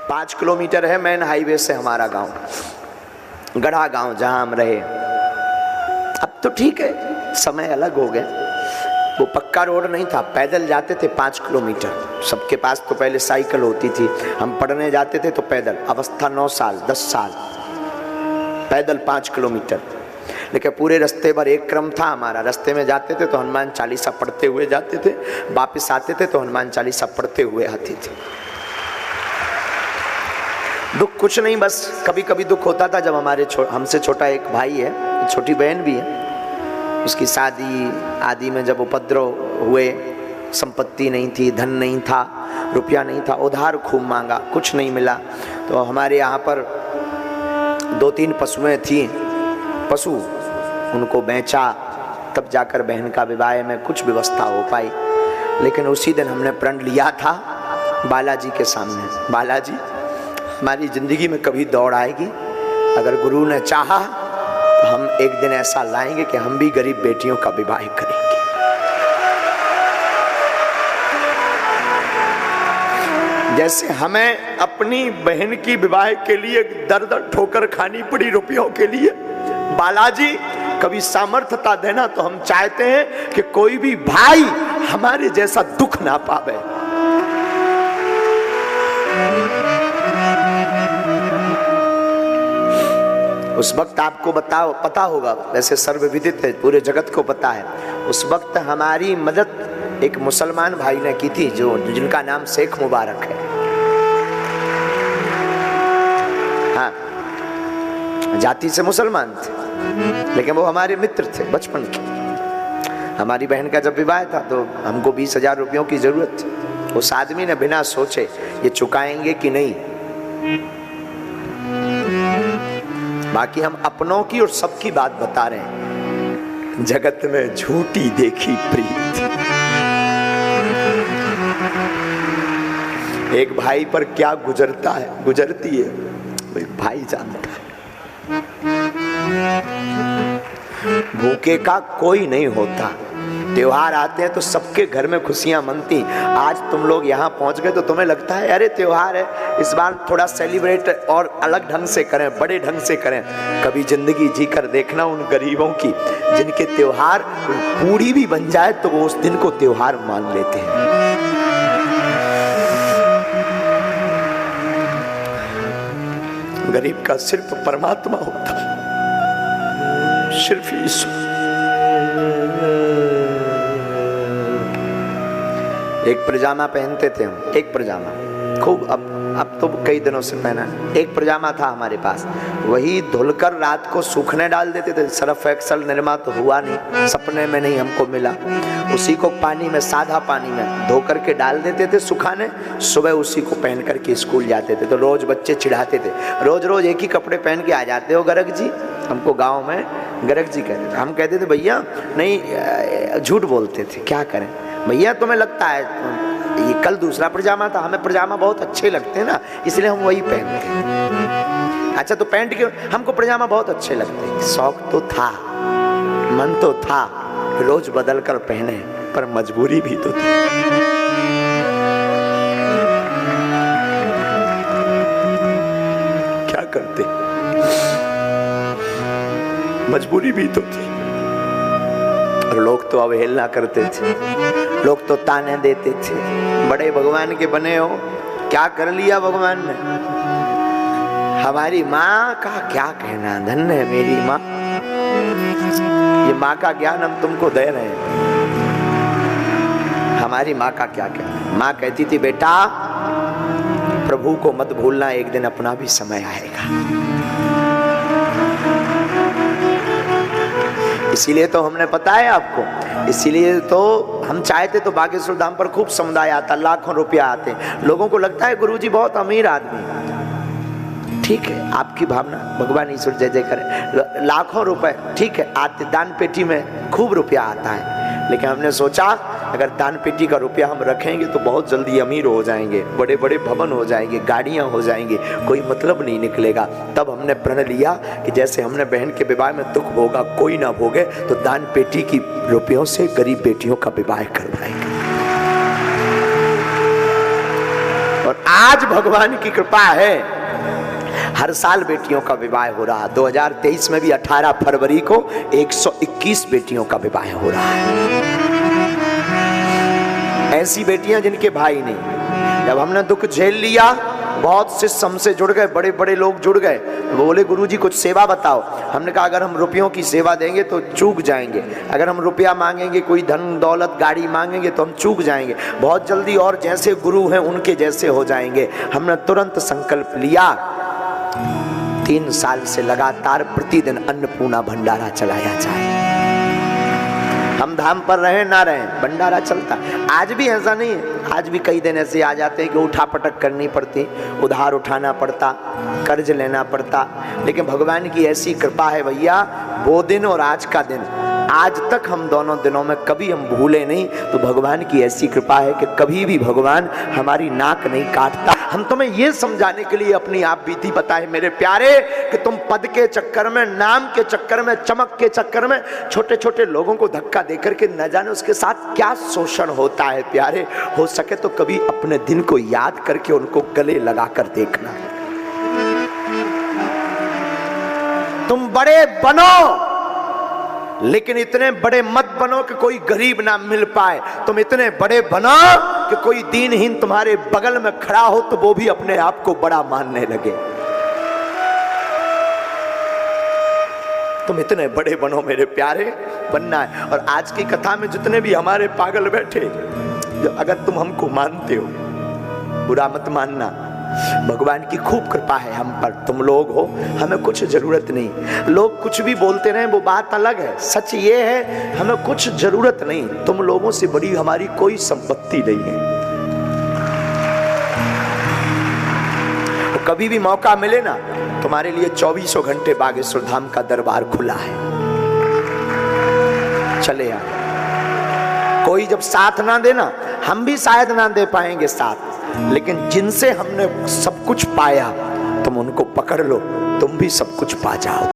5 kilometre है main highway से हमारा गांव, गढ़ा गांव जहां हम रहे। अब तो ठीक है, समय अलग हो गया। वो पक्का रोड नहीं था, पैदल जाते थे 5 किलोमीटर। सबके पास तो पहले साइकिल होती थी, हम पढ़ने जाते थे तो पैदल। अवस्था 9 साल 10 साल, पैदल 5 किलोमीटर। लेकिन पूरे रास्ते भर एक क्रम था हमारा। रास्ते में जाते थे तो हनुमान चालीसा पढ़ते हुए जाते थे, वापस आते थे तो हनुमान चालीसा पढ़ते हुए आते थे। दुख कुछ नहीं, बस कभी कभी दुख होता था जब हमसे छोटा एक भाई है, छोटी बहन भी है, उसकी शादी आदि में जब उपद्रव हुए, संपत्ति नहीं थी, धन नहीं था, रुपया नहीं था, उधार खूब मांगा, कुछ नहीं मिला। तो हमारे यहाँ पर 2-3 पशुएं थी, पशु उनको बेचा, तब जाकर बहन का विवाह में कुछ व्यवस्था हो पाई। लेकिन उसी दिन हमने प्रण लिया था बालाजी के सामने, बालाजी हमारी जिंदगी में कभी दौड़ आएगी, अगर गुरु ने चाहा तो हम एक दिन ऐसा लाएंगे कि हम भी गरीब बेटियों का विवाह करेंगे। जैसे हमें अपनी बहन की विवाह के लिए दर दर ठोकर खानी पड़ी रुपयों के लिए, बालाजी कभी सामर्थ्यता देना तो हम चाहते हैं कि कोई भी भाई हमारे जैसा दुख ना पावे। उस वक्त आपको पता होगा, वैसे सर्वविदित है, पूरे जगत को पता है, उस वक्त हमारी मदद एक मुसलमान भाई ने की थी, जिनका नाम शेख मुबारक है। हाँ, जाति से मुसलमान थे, लेकिन वो हमारे मित्र थे बचपन के। हमारी बहन का जब विवाह था तो हमको 20,000 रुपयों की जरूरत थी। उस आदमी ने बिना सोचे ये चुकाएंगे कि नहीं, बाकी हम अपनों की और सबकी बात बता रहे हैं। जगत में झूठी देखी प्रीत, एक भाई पर क्या गुजरती है भाई जानता है। भूखे का कोई नहीं होता। त्योहार आते हैं तो सबके घर में खुशियां मनती। आज तुम लोग यहाँ पहुंच गए तो तुम्हें लगता है अरे त्योहार है, इस बार थोड़ा सेलिब्रेट और अलग ढंग से करें, बड़े ढंग से करें। कभी जिंदगी जीकर देखना उन गरीबों की जिनके त्योहार पूरी भी बन जाए तो वो उस दिन को त्योहार मान लेते हैं। गरीब का सिर्फ परमात्मा होता है, सिर्फ ईश्वर। एक पजामा पहनते थे हम, एक पजामा खूब, अब तो कई दिनों से पहना है। एक पजामा था हमारे पास, वही धुलकर रात को सूखने डाल देते थे। सर्फ एक्सल निरमा तो हुआ नहीं, सपने में नहीं हमको मिला। उसी को पानी में, सादा पानी में धो करके डाल देते थे सुखाने, सुबह उसी को पहन करके स्कूल जाते थे। तो रोज बच्चे चिढ़ाते थे, रोज रोज एक ही कपड़े पहन के आ जाते हो गर्ग जी। हमको गाँव में गर्ग जी कहते थे। हम कहते थे भैया नहीं, झूठ बोलते थे, क्या करें भैया, तुम्हें लगता है ये कल दूसरा पजामा था, हमें पजामा बहुत अच्छे लगते हैं ना, इसलिए हम वही पहनते हैं। अच्छा तो पैंट क्यों? हमको पजामा बहुत अच्छे लगते हैं। शौक तो था, मन तो था, रोज बदल कर पहने, पर मजबूरी भी तो थी। क्या करते, मजबूरी भी तो थी। और लोग तो अवहेलना करते थे, लोग तो ताने देते थे, बड़े भगवान के बने हो, क्या कर लिया भगवान ने। हमारी माँ का क्या कहना, धन्य है मेरी माँ, ये माँ का ज्ञान हम तुमको दे रहे हैं। हमारी माँ का क्या कहना, माँ कहती थी बेटा प्रभु को मत भूलना, एक दिन अपना भी समय आएगा। इसीलिए तो हमने पता है आपको, इसीलिए तो हम चाहते तो बागेश्वर धाम पर खूब समुदाय आता, लाखों रुपया आते। लोगों को लगता है गुरुजी बहुत अमीर आदमी, ठीक है आपकी भावना, भगवान ईश्वर जय जय करे। लाखों रुपए ठीक है आते, दान पेटी में खूब रुपया आता है। लेकिन हमने सोचा अगर दान पेटी का रुपया हम रखेंगे तो बहुत जल्दी अमीर हो जाएंगे, बड़े बड़े भवन हो जाएंगे, गाड़ियां हो जाएंगी, कोई मतलब नहीं निकलेगा। तब हमने प्रण लिया कि जैसे हमने बहन के विवाह में दुख भोगा, कोई ना भोगे, तो दान पेटी की रुपयों से गरीब बेटियों का विवाह करवाएंगे। और आज भगवान की कृपा है, हर साल बेटियों का विवाह हो रहा। 2023 में भी 18 फरवरी को 121 बेटियों का विवाह हो रहा है। ऐसी बेटियां जिनके भाई नहीं। जब हमने दुख झेल लिया, बहुत से हमसे जुड़ गए, बड़े बड़े लोग जुड़ गए, वो बोले गुरुजी कुछ सेवा बताओ। हमने कहा अगर हम रुपयों की सेवा देंगे तो चूक जाएंगे, अगर हम रुपया मांगेंगे, कोई धन दौलत गाड़ी मांगेंगे तो हम चूक जाएंगे बहुत जल्दी, और जैसे गुरु हैं उनके जैसे हो जाएंगे। हमने तुरंत संकल्प लिया, 3 साल से लगातार प्रतिदिन अन्नपूर्णा भंडारा चलाया जाए। हम धाम पर रहे ना रहे, भंडारा चलता। आज भी ऐसा नहीं है, आज भी कई दिन ऐसे आ जाते हैं कि उठा पटक करनी पड़ती, उधार उठाना पड़ता, कर्ज लेना पड़ता, लेकिन भगवान की ऐसी कृपा है भैया, वो दिन और आज का दिन, आज तक हम दोनों दिनों में कभी हम भूले नहीं। तो भगवान की ऐसी कृपा है कि कभी भी भगवान हमारी नाक नहीं काटता। हम तुम्हें यह समझाने के लिए अपनी आप बीती बताए मेरे प्यारे, कि तुम पद के चक्कर में, नाम के चक्कर में, चमक के चक्कर में छोटे छोटे लोगों को धक्का देकर के न जाने उसके साथ क्या शोषण होता है। प्यारे, हो सके तो कभी अपने दिन को याद करके उनको गले लगाकर देखना। तुम बड़े बनो, लेकिन इतने बड़े मत बनो कि कोई गरीब ना मिल पाए। तुम इतने बड़े बनो कि कोई दीनहीन तुम्हारे बगल में खड़ा हो तो वो भी अपने आप को बड़ा मानने लगे। तुम इतने बड़े बनो मेरे प्यारे, बनना है। और आज की कथा में जितने भी हमारे पागल बैठे, अगर तुम हमको मानते हो, बुरा मत मानना, भगवान की खूब कृपा है हम पर। तुम लोग हो, हमें कुछ जरूरत नहीं। लोग कुछ भी बोलते रहे वो बात अलग है, सच ये है हमें कुछ जरूरत नहीं। तुम लोगों से बड़ी हमारी कोई संपत्ति नहीं है। तो कभी भी मौका मिले ना, तुम्हारे लिए 24 घंटे बागेश्वर धाम का दरबार खुला है, चले आ। कोई जब साथ ना देना, हम भी शायद ना दे पाएंगे साथ, लेकिन जिनसे हमने सब कुछ पाया तुम उनको पकड़ लो, तुम भी सब कुछ पा जाओ।